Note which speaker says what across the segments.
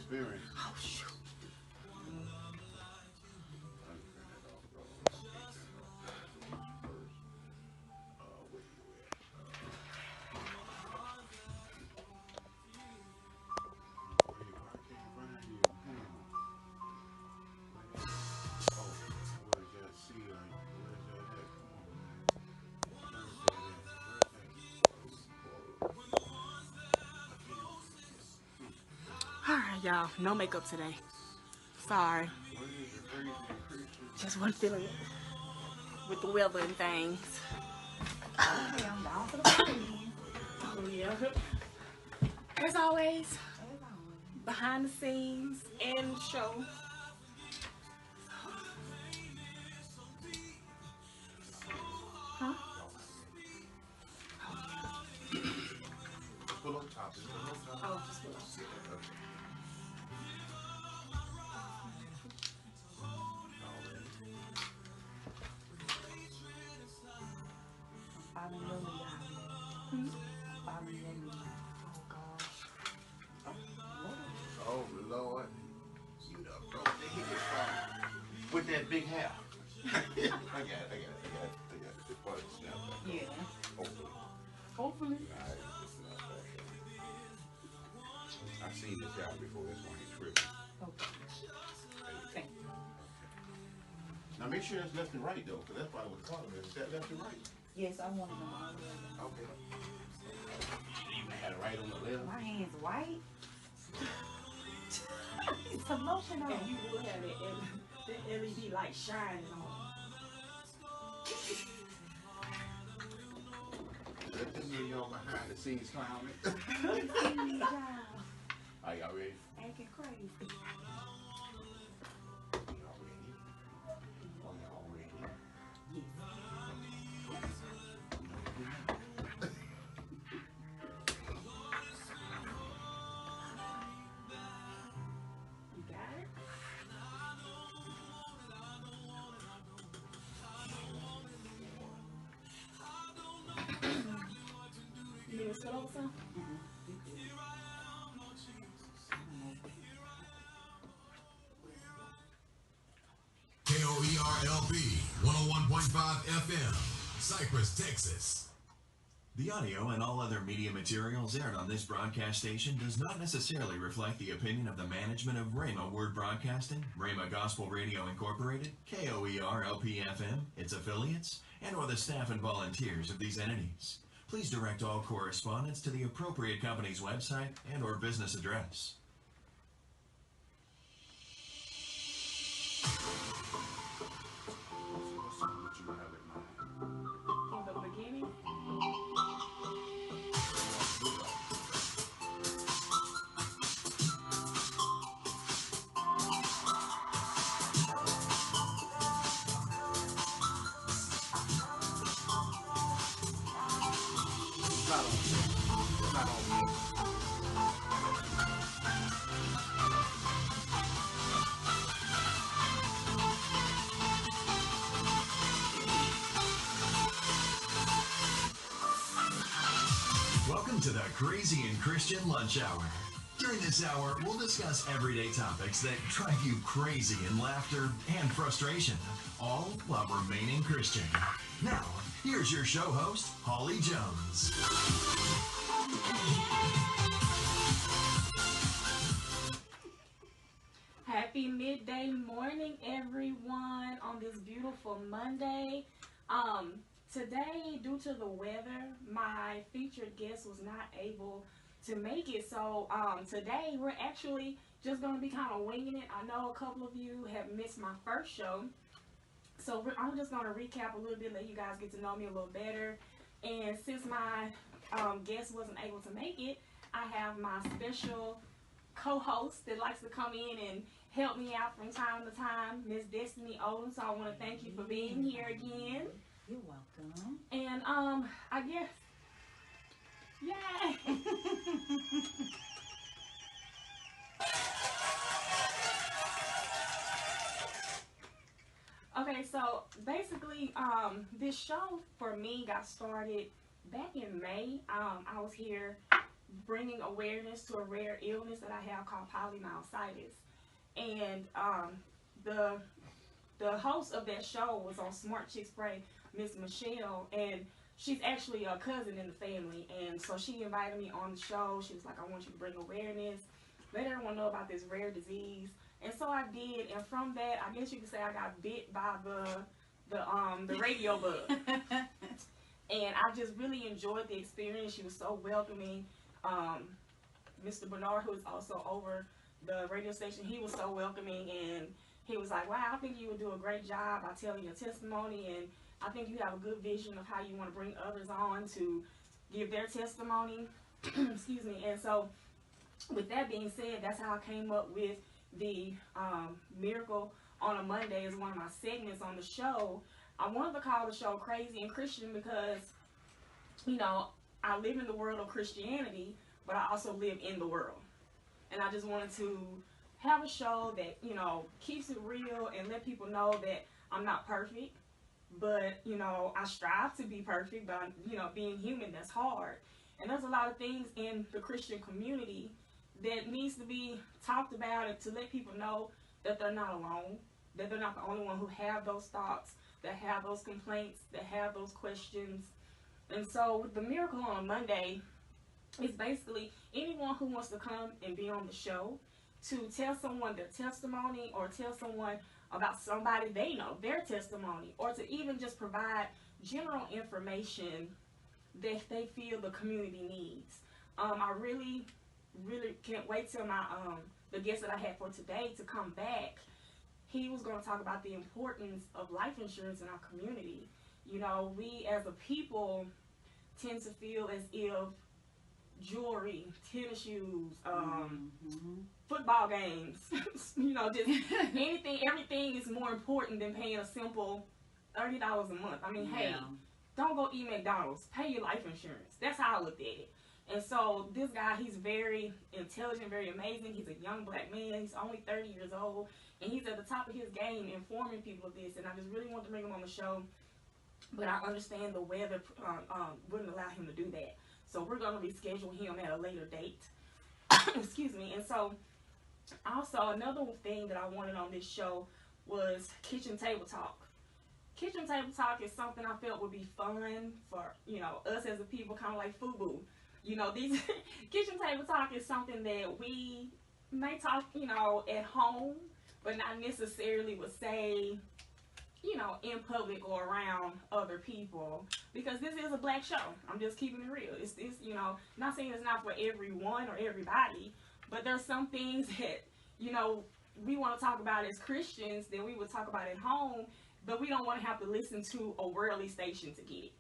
Speaker 1: experience.
Speaker 2: Oh, shoot. All right, y'all. No makeup today. Sorry. Just wasn't feeling it with the weather and things.
Speaker 3: Okay, I'm down for the party.
Speaker 2: Oh, yeah. As always, behind the scenes and show. Huh?
Speaker 1: Pull up top.
Speaker 2: Oh, just pull up.
Speaker 3: Following your lead,
Speaker 2: Hmm?
Speaker 3: following your lead.
Speaker 2: Oh, gosh.
Speaker 1: Oh, Lord. You done broke the hickey with that big hair. I got it. It's part of the snap back.
Speaker 3: Yeah.
Speaker 2: Hopefully.
Speaker 1: Alright, I've seen this guy before. This one ain't tripping.
Speaker 3: Okay. Thank you.
Speaker 1: Now make sure that's left and right though, because that's probably what the problem is. Is that left and right?
Speaker 3: Yes, I wanted them all the way.
Speaker 1: Okay. You had it right on the left.
Speaker 3: My hands white. It's some lotion on.
Speaker 2: And you will have the LED light shining on.
Speaker 1: Let them hear y'all behind the scenes clowning. Are y'all ready?
Speaker 3: Acting crazy.
Speaker 1: Y'all ready? Oh, y'all ready?
Speaker 3: Yes.
Speaker 2: You got it? You need me to spit over some?
Speaker 4: KOERLP 101.5 FM, Cypress, Texas.
Speaker 5: The audio and all other media materials aired on this broadcast station does not necessarily reflect the opinion of the management of Rhema Word Broadcasting, Rhema Gospel Radio Incorporated, KOERLP FM, its affiliates, and or the staff and volunteers of these entities. Please direct all correspondence to the appropriate company's website and or business address.
Speaker 1: What song would you have in mind?
Speaker 2: In the beginning?
Speaker 1: It's not on. It's not on me.
Speaker 5: Welcome to the Crazy and Christian Lunch Hour. During this hour, we'll discuss everyday topics that drive you crazy in laughter and frustration, all while remaining Christian. Now, here's your show host, Holly Jones.
Speaker 2: Happy midday morning, everyone, on this beautiful Monday. Today, due to the weather, my featured guest was not able to make it. So today, we're actually just going to be kind of winging it. I know a couple of you have missed my first show. So I'm just going to recap a little bit, let you guys get to know me a little better. And since my guest wasn't able to make it, I have my special co-host that likes to come in and help me out from time to time, Miss Destiny Odom. So I want to thank you for being here again.
Speaker 3: You're welcome.
Speaker 2: And I guess, yay! Okay, so basically, this show for me got started back in May. I was here bringing awareness to a rare illness that I have called polymyositis. And the host of that show was on Smart Chicks Pray, Miss Michelle, and she's actually a cousin in the family. And so she invited me on the show. She was like, I want you to bring awareness, let everyone know about this rare disease. And so I did, and from that, I guess you could say I got bit by the radio bug. And I just really enjoyed the experience. She was so welcoming. Mr. Bernard, who is also over the radio station, he was so welcoming, and he was like, wow, I think you would do a great job by telling your testimony, and I think you have a good vision of how you want to bring others on to give their testimony. Excuse me. And so with that being said, that's how I came up with the Miracle on a Monday as one of my segments on the show. I wanted to call the show Crazy and Christian because, you know, I live in the world of Christianity, but I also live in the world. And I just wanted to have a show that, you know, keeps it real and let people know that I'm not perfect, but, you know, I strive to be perfect, but, you know, being human, that's hard. And there's a lot of things in the Christian community that needs to be talked about, and to let people know that they're not alone, that they're not the only one who have those thoughts, that have those complaints, that have those questions. And so with the Miracle on a Monday, it's basically anyone who wants to come and be on the show to tell someone their testimony, or tell someone about somebody they know, their testimony, or to even just provide general information that they feel the community needs. I really can't wait till my the guest that I had for today to come back. He was going to talk about the importance of life insurance in our community. You know, we as a people tend to feel as if jewelry, tennis shoes, football games, you know, just anything, everything is more important than paying a simple $30 a month. I mean, hey, don't go eat McDonald's. Pay your life insurance. That's how I looked at it. And so this guy, he's very intelligent, very amazing. He's a young black man. He's only 30 years old, and he's at the top of his game informing people of this. And I just really want to bring him on the show, but I understand the weather wouldn't allow him to do that. So we're going to reschedule him at a later date. Excuse me. And so also another thing that I wanted on this show was kitchen table talk. Kitchen table talk is something I felt would be fun for, you know, us as a people, kind of like FUBU. You know, these kitchen table talk is something that we may talk, you know, at home, but not necessarily would say, you know, in public or around other people, because this is a black show. I'm just keeping it real. It's this, you know, not saying it's not for everyone or everybody, but there's some things that, you know, we want to talk about as Christians that we would talk about at home, but we don't want to have to listen to a worldly station to get it.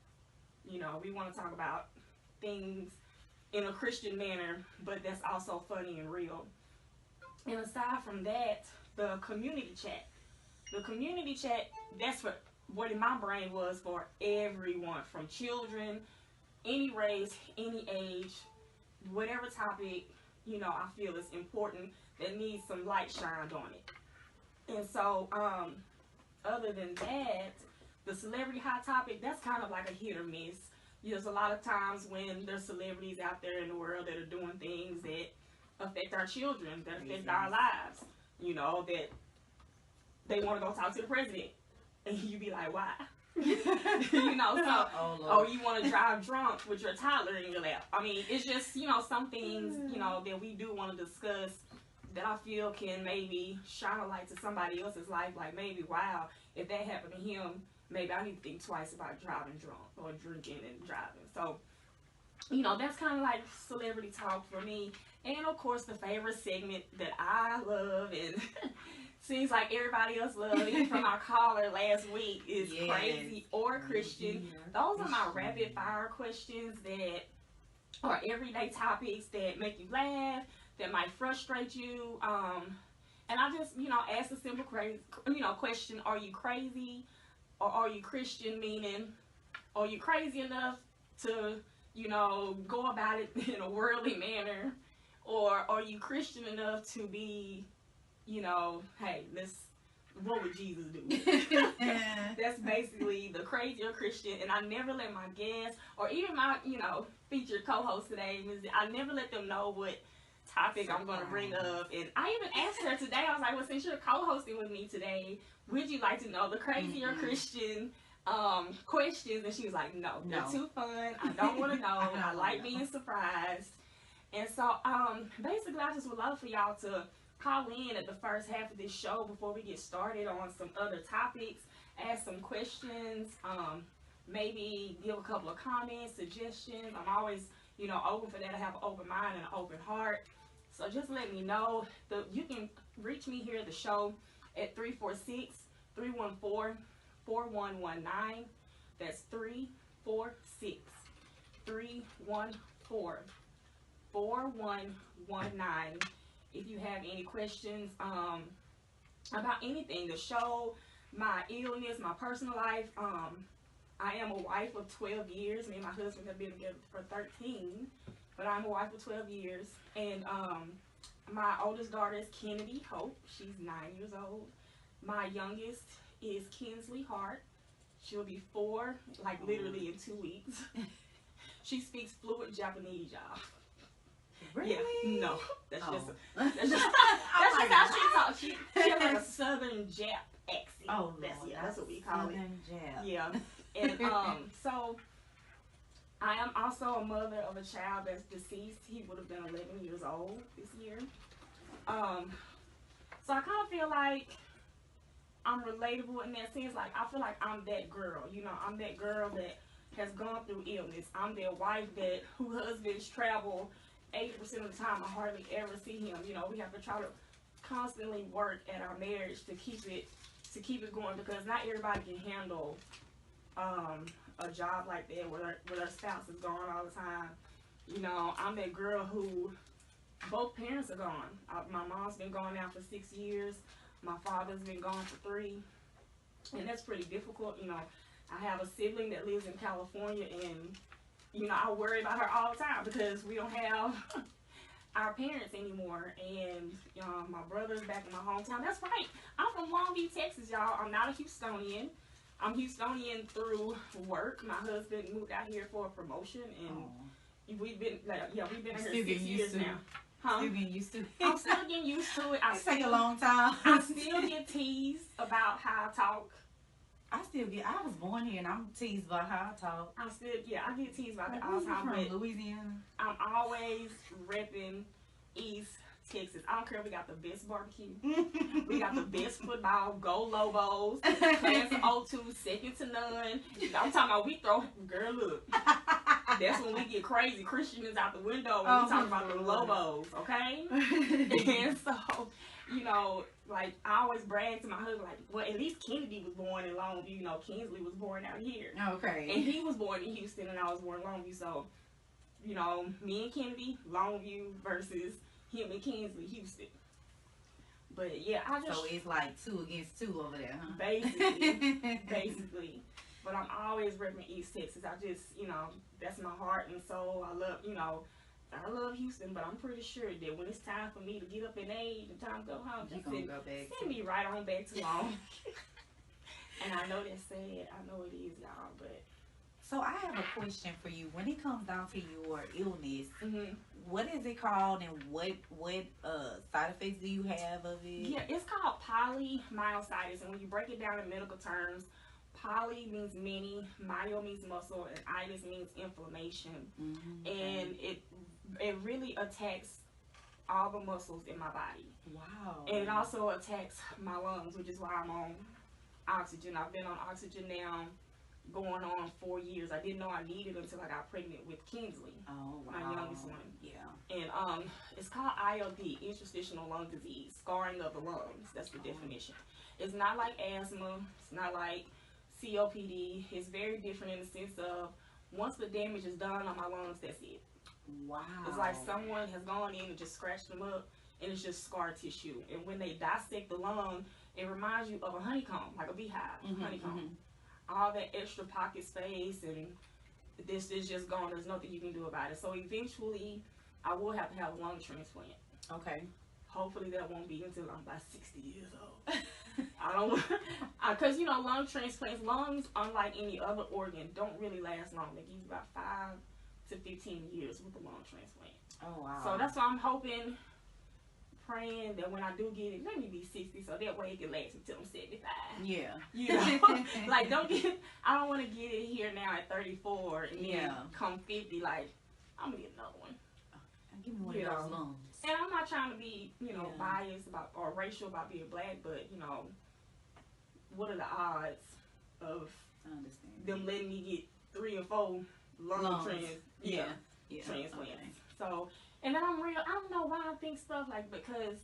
Speaker 2: You know, we want to talk about things in a Christian manner, but that's also funny and real. And aside from that, the community chat. The community chat, that's what in my brain was for everyone, from children, any race, any age, whatever topic, you know, I feel is important that needs some light shined on it. And so, other than that, the celebrity hot topic, that's kind of like a hit or miss. There's a lot of times when there's celebrities out there in the world that are doing things that affect our children, that affect our lives, you know, that they want to go talk to the president, and you be like, why? You know, so, you want to drive drunk with your toddler in your lap. I mean, it's just, you know, some things, you know, that we do want to discuss that I feel can maybe shine a light to somebody else's life. Like, maybe, wow, if that happened to him, maybe I need to think twice about driving drunk or drinking and driving. So, you know, that's kind of like celebrity talk for me. And, of course, the favorite segment that I love and seems like everybody else loves, even from our caller last week, is Crazy or Christian. Those are my rapid fire questions that are everyday topics that make you laugh, that might frustrate you. And I just, you know, ask a simple question: are you crazy or are you Christian? Meaning, are you crazy enough to, you know, go about it in a worldly manner, or are you Christian enough to be, you know, hey, let's what would Jesus do? That's basically the crazier Christian, and I never let my guests or even my, featured co-host today, I never let them know what topic I'm going to bring up. And I even asked her today, I was like, well, since you're co-hosting with me today, would you like to know the crazier Christian questions? And she was like, no, they're too fun. I don't want to know. I like being surprised. And so basically, I just would love for y'all to call in at the first half of this show before we get started on some other topics, ask some questions, maybe give a couple of comments, suggestions. I'm always, open for that. I have an open mind and an open heart. So just let me know. You can reach me here at the show at 346-314-4119. That's 346-314-4119. If you have any questions about anything, the show, my illness, my personal life, I am a wife of 12 years. Me and my husband have been together for 13, but I'm a wife of 12 years. And my oldest daughter is Kennedy Hope. She's 9 years old. My youngest is Kinsley Hart. She'll be 4, like literally in 2 weeks. She speaks fluent Japanese, y'all.
Speaker 3: Really?
Speaker 2: Yeah, no, that's just how she talks. She has like a Southern Jap accent.
Speaker 3: Oh,
Speaker 2: that's what we call it.
Speaker 3: Southern Jap.
Speaker 2: Yeah, and so I am also a mother of a child that's deceased. He would have been 11 years old this year. So I kind of feel like I'm relatable in that sense. Like I feel like I'm that girl. I'm that girl that has gone through illness. I'm that wife whose husbands travel 80% of the time. I hardly ever see him. We have to try to constantly work at our marriage to keep it going, because not everybody can handle a job like that where their spouse is gone all the time. I'm that girl who both parents are gone. My mom's been gone now for 6 years. My father's been gone for 3, and that's pretty difficult. I have a sibling that lives in California, and I worry about her all the time because we don't have our parents anymore. And my brother's back in my hometown. That's right. I'm from Longview, Texas, y'all. I'm not a Houstonian. I'm Houstonian through work. My husband moved out here for a promotion, and we've been here 6 years now. Huh?
Speaker 3: Still getting used to it.
Speaker 2: I'm still getting used to it.
Speaker 3: It take a long time.
Speaker 2: I still get teased about how I talk.
Speaker 3: I was born here and I'm teased about how I talk.
Speaker 2: I get teased about that all the time.
Speaker 3: From Louisiana.
Speaker 2: I'm always repping East Texas. I don't care if we got the best barbecue. We got the best football. Go Lobos. Class of 02, second to none. I'm talking about girl, look. That's when we get crazy. Christian is out the window when we talk about the Lobos, okay? And so, like, I always brag to my husband, like, well, at least Kennedy was born in Longview. Kinsley was born out here.
Speaker 3: Okay.
Speaker 2: And he was born in Houston, and I was born in Longview. So, me and Kennedy, Longview versus him and Kinsley, Houston. But, yeah,
Speaker 3: So it's like 2 against 2 over there, huh?
Speaker 2: Basically. But I'm always repping East Texas. I just, that's my heart and soul. I love Houston, but I'm pretty sure that when it's time for me to get up in age and time to go home, send me right on back to Long. And I know that's sad. I know it is, y'all. But
Speaker 3: so I have a question for you. When it comes down to your illness, what is it called, and what side effects do you have of it?
Speaker 2: Yeah, it's called polymyositis, and when you break it down in medical terms, poly means many, myo means muscle, and itis means inflammation. And it really attacks all the muscles in my body.
Speaker 3: Wow.
Speaker 2: And it also attacks my lungs, which is why I'm on oxygen. I've been on oxygen now going on 4 years. I didn't know I needed it until I got pregnant with Kinsley.
Speaker 3: Oh, wow.
Speaker 2: My youngest one.
Speaker 3: Yeah.
Speaker 2: And it's called ILD, interstitial lung disease, scarring of the lungs. That's the definition. It's not like asthma. It's not like COPD. Is very different in the sense of once the damage is done on my lungs, that's it.
Speaker 3: Wow.
Speaker 2: It's like someone has gone in and just scratched them up, and it's just scar tissue. And when they dissect the lung, it reminds you of a honeycomb, like a beehive, honeycomb. All that extra pocket space, and this is just gone. There's nothing you can do about it. So eventually, I will have to have a lung transplant.
Speaker 3: Okay.
Speaker 2: Hopefully that won't be until I'm about 60 years old. I don't, because you know, lung transplants, lungs, unlike any other organ, don't really last long. They give you about 5 to 15 years with a lung transplant.
Speaker 3: Oh wow.
Speaker 2: So that's why I'm hoping, praying that when I do get it, let me be 60, so that way it can last until I'm 75.
Speaker 3: Yeah.
Speaker 2: You know, like I don't want to get it here now at 34 and then come 50, like I'm gonna get another one.
Speaker 3: Give me one of those lungs.
Speaker 2: And I'm not trying to be, you know, biased about or racial about being black, but you know, what are the odds of them letting me get 3 or 4 lung transplants? So, and then I don't know why I think stuff like, because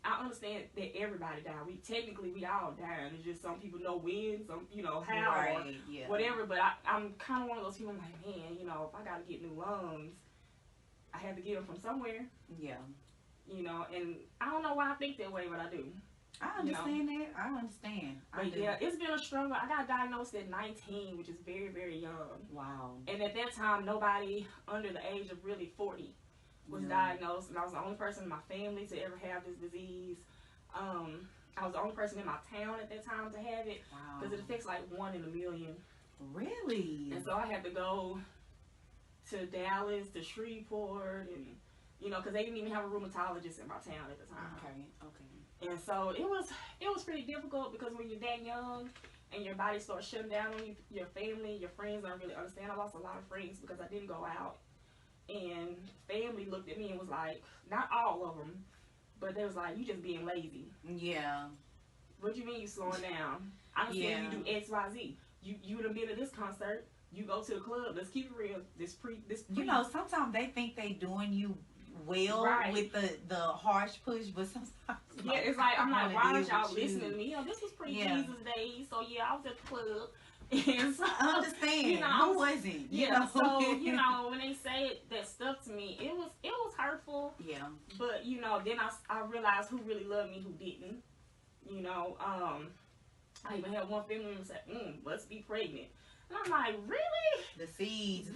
Speaker 2: I understand that everybody died. We all died. It's just some people know when, some, you know, how, or whatever. But I'm kind of one of those people. I'm like, man, you know, if I got to get new lungs, I have to get them from somewhere. Yeah. You know, and I don't know why I think that way, but I do.
Speaker 3: I understand that. I understand.
Speaker 2: But yeah, it's been a struggle. I got diagnosed at 19, which is very, very young. Wow. And at that time, nobody under the age of really 40 was diagnosed, and I was the only person in my family to ever have this disease. I was the only person in my town at that time to have it, because it affects like 1 in a million. Really? And so I had to go to Dallas, to Shreveport, and you know, because they didn't even have a rheumatologist in my town at the time. Okay. And so it was pretty difficult, because when you're that young and your body starts shutting down on you, your family, your friends don't really understand. I lost a lot of friends because I didn't go out. And family looked at me and was like, not all of them, but they was like, you just being lazy. Yeah. What do you mean you slowing down? I'm saying you do X, Y, Z. You done been to this concert. You go to the club. Let's keep it real. This
Speaker 3: You know, sometimes they think they doing you well with the harsh push, but sometimes
Speaker 2: it's like, I'm like, why aren't y'all listening to me? You know, this was pre-Jesus days, so I was at the club. And so,
Speaker 3: I understand.
Speaker 2: You know,
Speaker 3: who wasn't?
Speaker 2: So you know, when they say that stuff to me, it was hurtful. Yeah. But you know, then I realized who really loved me, who didn't. You know, I even had one family member say, "Let's be pregnant." And I'm like, really?
Speaker 3: The seeds.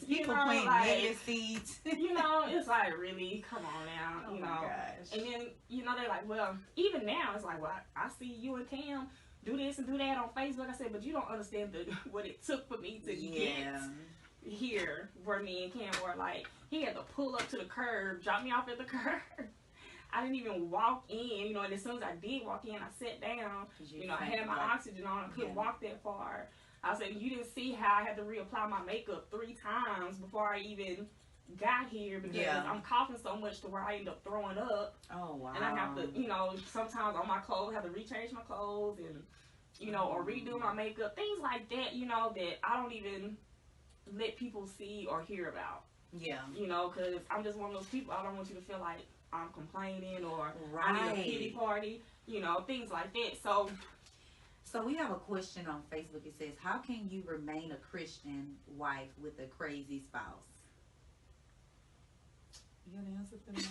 Speaker 2: People
Speaker 3: plant negative seeds.
Speaker 2: You know, it's like, really? Come on now.
Speaker 3: Oh
Speaker 2: you know.
Speaker 3: My gosh.
Speaker 2: And then, you know, they're like, well, even now, it's like, well, I see you and Cam do this and do that on Facebook. I said, but you don't understand what it took for me to get here, where me and Cam were. Like, he had to pull up to the curb, drop me off at the curb. I didn't even walk in, you know, and as soon as I did walk in, I sat down. You know, I had my oxygen on. I couldn't walk that far. I said, you didn't see how I had to reapply my makeup 3 times before I even got here, because I'm coughing so much to where I end up throwing up. Oh, wow. And I have to, you know, sometimes on my clothes, have to rechange my clothes and, you know, or redo my makeup. Things like that, you know, that I don't even let people see or hear about. Yeah. You know, because I'm just one of those people. I don't want you to feel like I'm complaining or I need a pity party, you know, things like that.
Speaker 3: So we have a question on Facebook. It says, how can you remain a Christian wife with a crazy spouse? You got an answer for that?